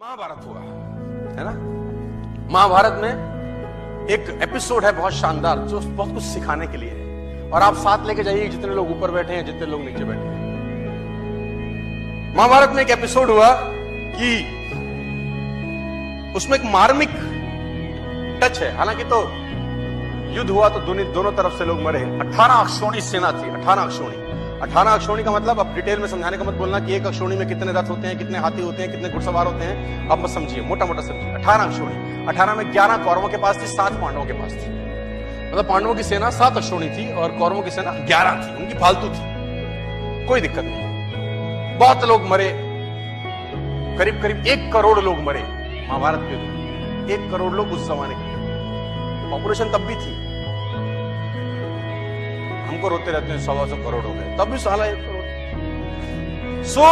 महाभारत हुआ है ना। महाभारत में एक एपिसोड है बहुत शानदार जो बहुत कुछ सिखाने के लिए है, और आप साथ लेके जाइए जितने लोग ऊपर बैठे हैं, जितने लोग नीचे बैठे हैं। महाभारत में एक एपिसोड हुआ कि उसमें एक मार्मिक टच है। हालांकि तो युद्ध हुआ तो दोनों तरफ से लोग मरे। 18 अक्षौणी सेना थी। 18 अक्षौणी। 18 अक्षौणी का मतलब अब डिटेल में समझाने का मत बोलना कि एक अक्षौणी में कितने रथ होते हैं, कितने हाथी होते हैं, कितने घुड़सवार होते हैं, अब मत समझिए, मोटा मोटा समझिए। 18 अक्षौणी। 18 में 11 कौरवों के पास थी, 7 पांडवों के पास थी। मतलब पांडवों की सेना 7 अक्षौणी थी और कौरवों की सेना 11 थी। उनकी फालतू थी, कोई दिक्कत नहीं। बहुत लोग मरे, करीब करीब 1 करोड़ लोग मरे महाभारत के युद्ध। 1 करोड़ लोग उस जमाने के, पॉपुलेशन तब भी थी। हमको रोते रहते हैं 100 करोड़ हो गए, तब भी साला 1 करोड़। सो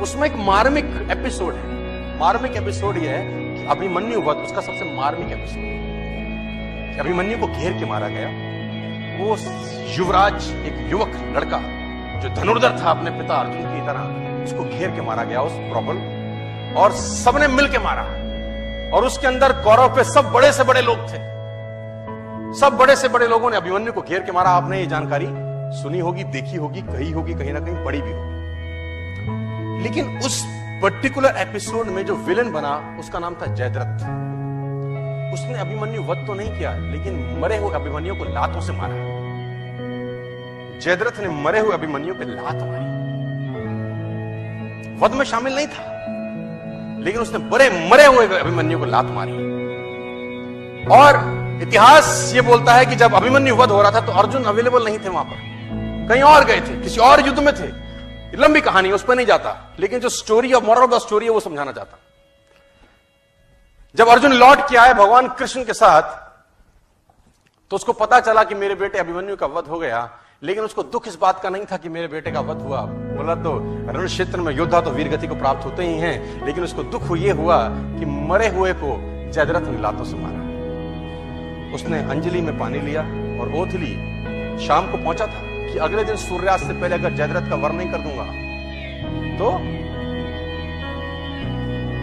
उसमें एक मार्मिक एपिसोड है। मार्मिक एपिसोड यह है कि अभिमन्यु वध उसका सबसे मार्मिक एपिसोड है। अभिमन्यु को घेर के मारा गया। वो युवराज, एक युवक लड़का जो धनुर्धर था अपने पिता अर्जुन की तरह, उसको घेर के मारा गया उस प्रबल, और सबने मिल के मारा। और उसके अंदर कौरव पे सब बड़े से बड़े लोग थे। सब बड़े से बड़े लोगों ने अभिमन्यु को घेर के मारा। आपने ये जानकारी सुनी होगी, देखी होगी, कही होगी, कहीं ना कहीं पढ़ी भी होगी। लेकिन उस पर्टिकुलर एपिसोड में जो विलन बना उसका नाम था जयद्रथ। उसने अभिमन्यु वध तो नहीं किया, लेकिन मरे हुए अभिमन्यु को लातों से मारा। जयद्रथ ने मरे हुए अभिमन्यु पे लात मारी। वध में शामिल नहीं था, लेकिन उसने मरे हुए अभिमन्यु को लात मारी। और इतिहास ये बोलता है कि जब अभिमन्यु वध हो रहा था तो अर्जुन अवेलेबल नहीं थे वहां पर, कहीं और गए थे, किसी और युद्ध में थे। लंबी कहानी है, उस पर नहीं जाता, लेकिन जो story of moral of the story है वो समझाना चाहता। जब अर्जुन लौट के आए भगवान कृष्ण के साथ, तो उसको पता चला कि मेरे बेटे अभिमन्यु का वध हो गया। लेकिन उसको दुख इस बात का नहीं था कि मेरे बेटे का वध हुआ। बोला तो रण क्षेत्र में योद्धा तो वीर गति को प्राप्त होते ही हैं, लेकिन उसको दुख ये हुआ कि मरे हुए को जयद्रथ ने लातों से मारा। उसने अंजलि में पानी लिया और ओथ ली। शाम को पहुंचा था कि अगले दिन सूर्यास्त से पहले अगर जयद्रथ का वर्ण नहीं कर दूंगा तो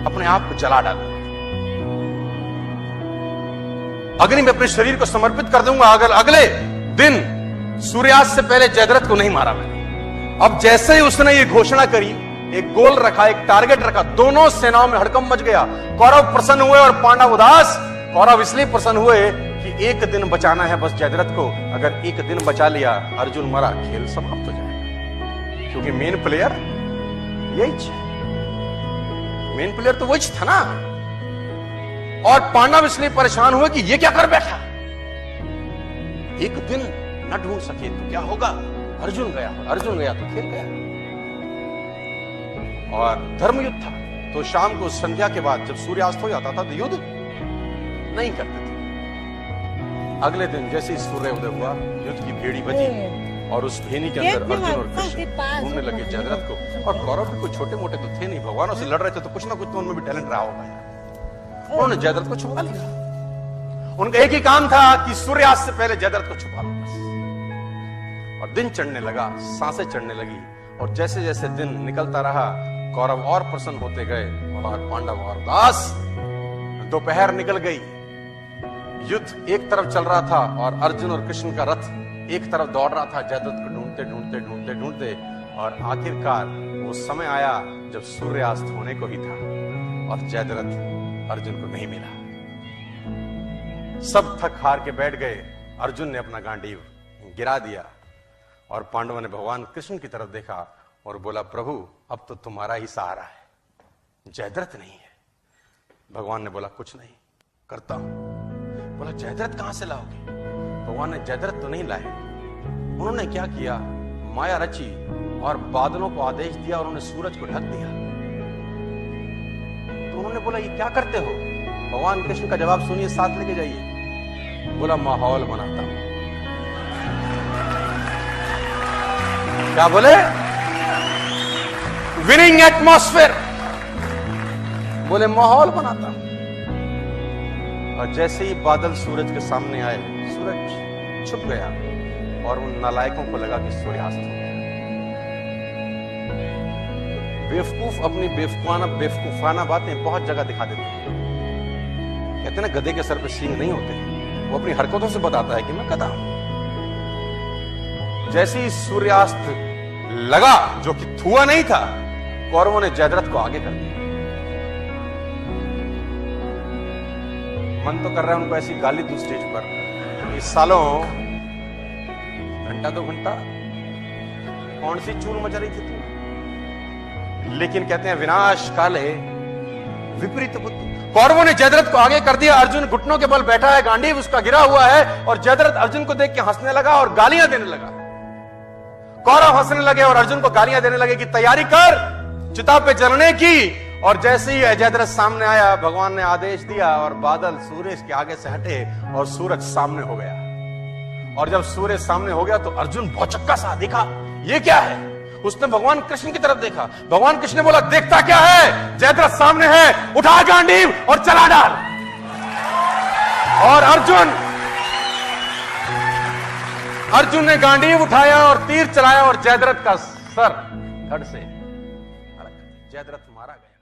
अपने आप को जला डालूंगा, अग्नि में अपने शरीर को समर्पित कर दूंगा अगर अगले दिन सूर्यास्त से पहले जयद्रथ को नहीं मारा मैंने। अब जैसे ही उसने ये घोषणा करी, एक गोल रखा, एक टारगेट रखा, दोनों सेनाओं में हड़कंप मच गया। कौरव प्रसन्न हुए और पांडव उदास। कौरव इसलिए प्रसन्न हुए कि एक दिन बचाना है बस जयद्रथ को। अगर एक दिन बचा लिया, अर्जुन मरा, खेल समाप्त हो जाएगा, क्योंकि मेन प्लेयर यही है। मेन प्लेयर तो वही था ना। और पांडव इसलिए परेशान हुए कि ये क्या कर बैठा, एक दिन न ढूंढ सके तो क्या होगा। अर्जुन गया तो खेल गया। और धर्म युद्ध था, तो शाम को संध्या के बाद जब सूर्यास्त हो जाता था तो युद्ध नहीं करते थे। अगले दिन जैसे ही सूर्य उदय हुआ, युद्ध की भेड़ी बजी और उस भेड़ी के अंदर अर्जुन और कृष्ण ढूंढने लगे जयद्रथ को। और कौरव भी कोई छोटे मोटे तो थे नहीं, भगवानों से लड़ रहे थे, तो कुछ ना कुछ तो उनमें भी टैलेंट रहा होगा। उन्होंने जयद्रथ को छुपा लिया। उनका एक ही काम था कि सूर्यास्त से पहले जयद्रथ को छुपा लो बस। और दिन चढ़ने लगा, सांसें चढ़ने लगी, और जैसे जैसे दिन निकलता रहा कौरव और प्रसन्न होते गए और पांडव और उदास। दोपहर निकल गई, युद्ध एक तरफ चल रहा था और अर्जुन और कृष्ण का रथ एक तरफ दौड़ रहा था जयद्रथ को ढूंढते। और आखिरकार वो समय आया जब सूर्यास्त होने को ही था और जयद्रथ अर्जुन को नहीं मिला। सब थक हार के बैठ गए। अर्जुन ने अपना गांडीव गिरा दिया और पांडवों ने भगवान कृष्ण की तरफ देखा और बोला, प्रभु अब तो तुम्हारा ही सहारा है, जयद्रथ नहीं है। भगवान ने बोला, कुछ नहीं, करता हूं। बोला, जयद्रथ कहां से लाओगे। भगवान ने जयद्रथ तो नहीं लाए। उन्होंने क्या किया, माया रची और बादलों को आदेश दिया और उन्होंने सूरज को ढक दिया। तो उन्होंने बोला, ये क्या करते हो। भगवान कृष्ण का जवाब सुनिए, साथ लेके जाइए। बोला, माहौल बनाता हूं। क्या बोले, विनिंग एटमॉस्फेयर। बोले, माहौल बनाता हूं। और जैसे ही बादल सूरज के सामने आए, सूरज छुप गया और उन नालायकों को लगा कि सूर्यास्त हो गया। बेवकूफ अपनी बेवकूफाना बातें बहुत जगह दिखा देते हैं। कहते हैं ना, गधे के सर पे सींग नहीं होते, वो अपनी हरकतों से बताता है कि मैं गधा हूं। जैसे ही सूर्यास्त लगा, जो कि हुआ नहीं था, कौरवों ने जयद्रथ को आगे कर दिया। मन तो कर रहा है उनको ऐसी गाली दूं स्टेज पर, इस सालों घंटा 2 घंटा कौन सी चूल मचा रही थी तू। लेकिन कहते हैं विनाश काले विपरीत बुद्धि। कौरवों ने जयद्रथ को आगे कर दिया। अर्जुन घुटनों के बल बैठा है, गांडीव उसका गिरा हुआ है, और जयद्रथ अर्जुन को देख के हंसने लगा और गालियां देने लगा। कौरव हंसने लगे और अर्जुन को गालियां देने लगे कि तैयारी कर चिता पे जलने की। और जैसे ही जयद्रथ सामने आया, भगवान ने आदेश दिया और बादल सूरज के आगे से हटे और सूरज सामने हो गया। और जब सूरज सामने हो गया तो अर्जुन भौचक्का सा देखा, ये क्या है। उसने भगवान कृष्ण की तरफ देखा। भगवान कृष्ण ने बोला, देखता क्या है, जयद्रथ सामने है, उठा गांडीव और चला डाल। और अर्जुन ने गांडीव उठाया और तीर चलाया और जयद्रथ का सर धड़ से अलग कर दिया। जयद्रथ मारा गया।